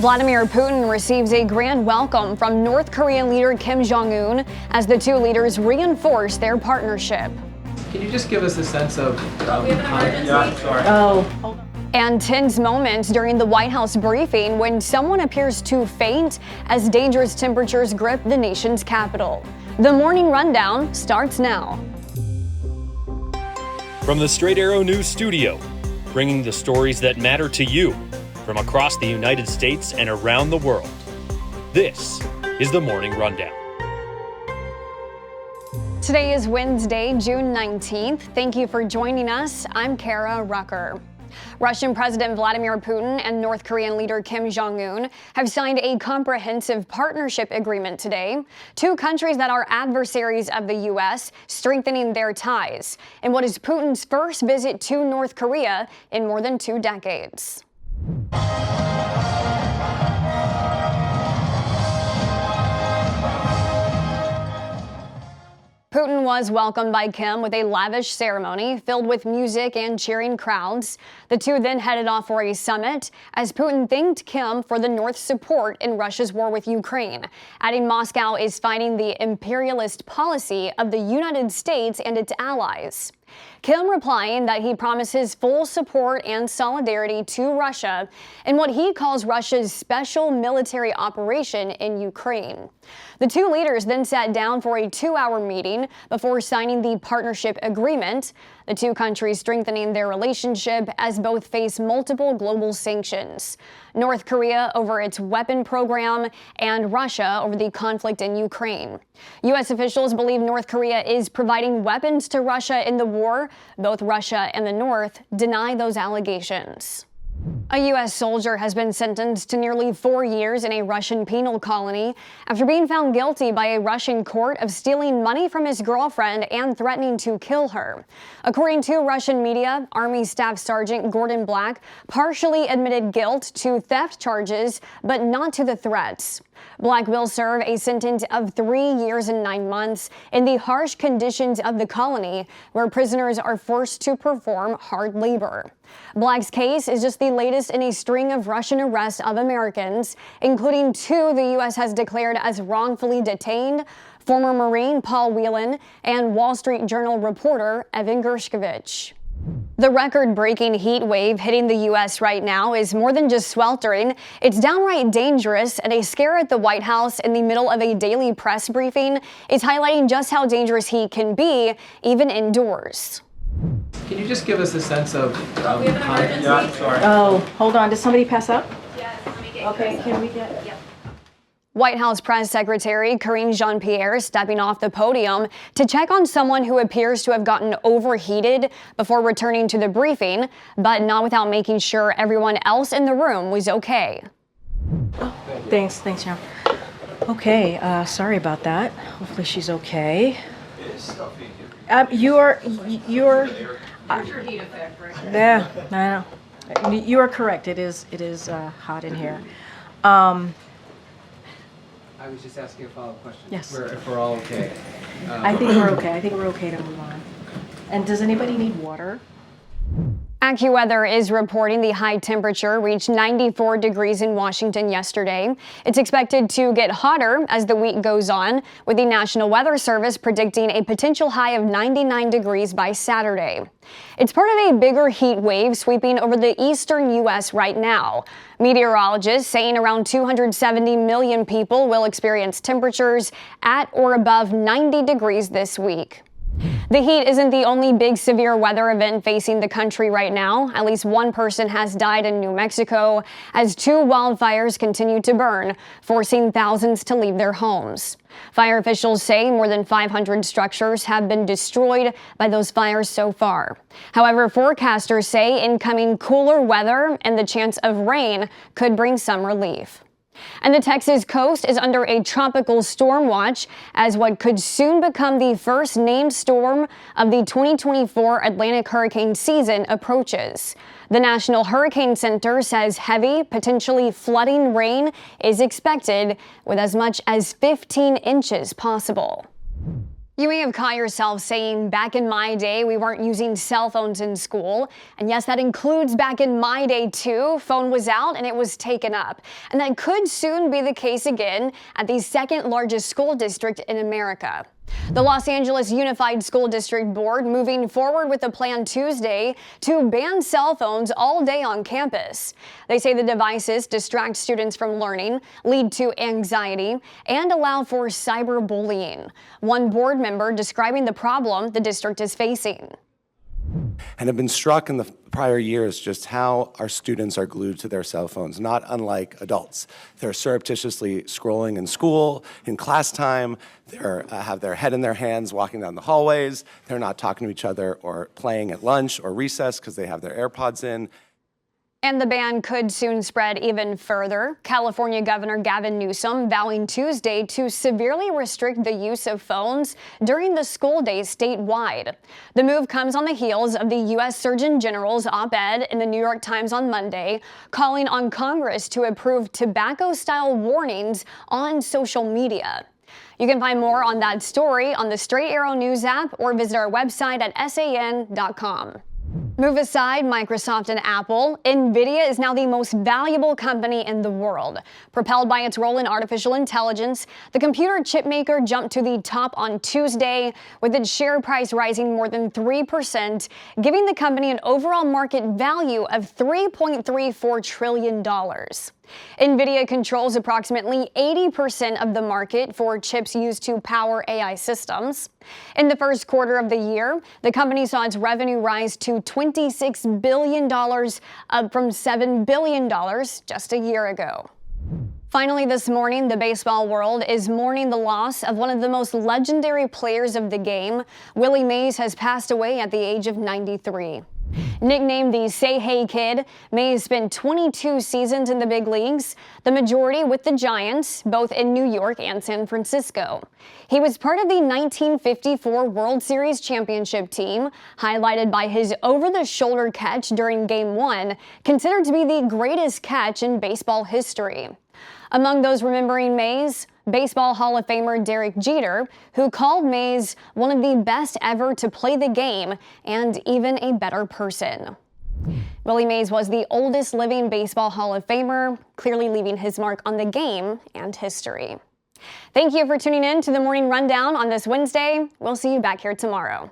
Vladimir Putin receives a grand welcome from North Korean leader Kim Jong Un as the two leaders reinforce their partnership. Can you just give us a sense of we have an emergency. And tense moments during the White House briefing when someone appears to faint as dangerous temperatures grip the nation's capital. The morning rundown starts now. From the Straight Arrow News Studio, bringing the stories that matter to you from across the United States and around the world. This is the Morning Rundown. Today is Wednesday, June 19th. Thank you for joining us. I'm Kara Rucker. Russian President Vladimir Putin and North Korean leader Kim Jong Un have signed a comprehensive partnership agreement today. Two countries that are adversaries of the U.S. strengthening their ties in what is Putin's first visit to North Korea in more than 2 decades. Putin was welcomed by Kim with a lavish ceremony filled with music and cheering crowds. The two then headed off for a summit as Putin thanked Kim for the North's support in Russia's war with Ukraine, adding Moscow is fighting the imperialist policy of the United States and its allies. Kim replying that he promises full support and solidarity to Russia in what he calls Russia's special military operation in Ukraine. The two leaders then sat down for a 2-hour meeting before signing the partnership agreement, the two countries strengthening their relationship as both face multiple global sanctions. North Korea over its weapon program and Russia over the conflict in Ukraine. U.S. officials believe North Korea is providing weapons to Russia in the war. Both Russia and the North deny those allegations. A U.S. soldier has been sentenced to nearly 4 years in a Russian penal colony after being found guilty by a Russian court of stealing money from his girlfriend and threatening to kill her. According to Russian media, Army Staff Sergeant Gordon Black partially admitted guilt to theft charges, but not to the threats. Black will serve a sentence of 3 years and 9 months in the harsh conditions of the colony, where prisoners are forced to perform hard labor. Black's case is just the latest in a string of Russian arrests of Americans, including 2 the U.S. has declared as wrongfully detained: former Marine Paul Whelan and Wall Street Journal reporter Evan Gershkovich. The record-breaking heat wave hitting the U.S. right now is more than just sweltering. It's downright dangerous, and a scare at the White House in the middle of a daily press briefing is highlighting just how dangerous heat can be, even indoors. Can you just give us a sense of we have an emergency. Hold on. Did somebody pass out? Yes, let me get Okay, can we get... Yep. White House Press Secretary Karine Jean-Pierre stepping off the podium to check on someone who appears to have gotten overheated before returning to the briefing, but not without making sure everyone else in the room was okay. Oh, thanks, John. Okay, sorry about that. Hopefully she's okay. You're Where's your heat effect, right? Yeah, I know. You are correct. It is hot in here. I was just asking a follow-up question. Yes. If we're all okay. I think we're okay. I think we're okay to move on. And does anybody need water? AccuWeather is reporting the high temperature reached 94 degrees in Washington yesterday. It's expected to get hotter as the week goes on, with the National Weather Service predicting a potential high of 99 degrees by Saturday. It's part of a bigger heat wave sweeping over the eastern U.S. right now. Meteorologists saying around 270 million people will experience temperatures at or above 90 degrees this week. The heat isn't the only big severe weather event facing the country right now. At least one person has died in New Mexico as 2 wildfires continue to burn, forcing thousands to leave their homes. Fire officials say more than 500 structures have been destroyed by those fires so far. However, forecasters say incoming cooler weather and the chance of rain could bring some relief. And the Texas coast is under a tropical storm watch as what could soon become the first named storm of the 2024 Atlantic hurricane season approaches. The National Hurricane Center says heavy, potentially flooding rain is expected, with as much as 15 inches possible. You may have caught yourself saying, back in my day, we weren't using cell phones in school. And yes, that includes back in my day too. Phone was out and it was taken up. And that could soon be the case again at the second largest school district in America. The Los Angeles Unified School District Board moving forward with a plan Tuesday to ban cell phones all day on campus. They say the devices distract students from learning, lead to anxiety, and allow for cyberbullying. One board member describing the problem the district is facing. And have been struck in the prior years just how our students are glued to their cell phones, not unlike adults. They're surreptitiously scrolling in school, in class time, they have their head in their hands walking down the hallways, they're not talking to each other or playing at lunch or recess because they have their AirPods in. And the ban could soon spread even further. California Governor Gavin Newsom vowing Tuesday to severely restrict the use of phones during the school day statewide. The move comes on the heels of the U.S. Surgeon General's op-ed in the New York Times on Monday, calling on Congress to approve tobacco-style warnings on social media. You can find more on that story on the Straight Arrow News app or visit our website at san.com. Move aside Microsoft and Apple, Nvidia is now the most valuable company in the world. Propelled by its role in artificial intelligence, the computer chip maker jumped to the top on Tuesday, with its share price rising more than 3%, giving the company an overall market value of $3.34 trillion. Nvidia controls approximately 80% of the market for chips used to power AI systems. In the first quarter of the year, the company saw its revenue rise to $26 billion, up from $7 billion just a year ago. Finally this morning, the baseball world is mourning the loss of one of the most legendary players of the game. Willie Mays has passed away at the age of 93. Nicknamed the Say Hey Kid, Mays spent 22 seasons in the big leagues, the majority with the Giants, both in New York and San Francisco. He was part of the 1954 World Series championship team, highlighted by his over-the-shoulder catch during Game 1, considered to be the greatest catch in baseball history. Among those remembering Mays, Baseball Hall of Famer Derek Jeter, who called Mays one of the best ever to play the game and even a better person. Willie Mays was the oldest living Baseball Hall of Famer, clearly leaving his mark on the game and history. Thank you for tuning in to the Morning Rundown on this Wednesday. We'll see you back here tomorrow.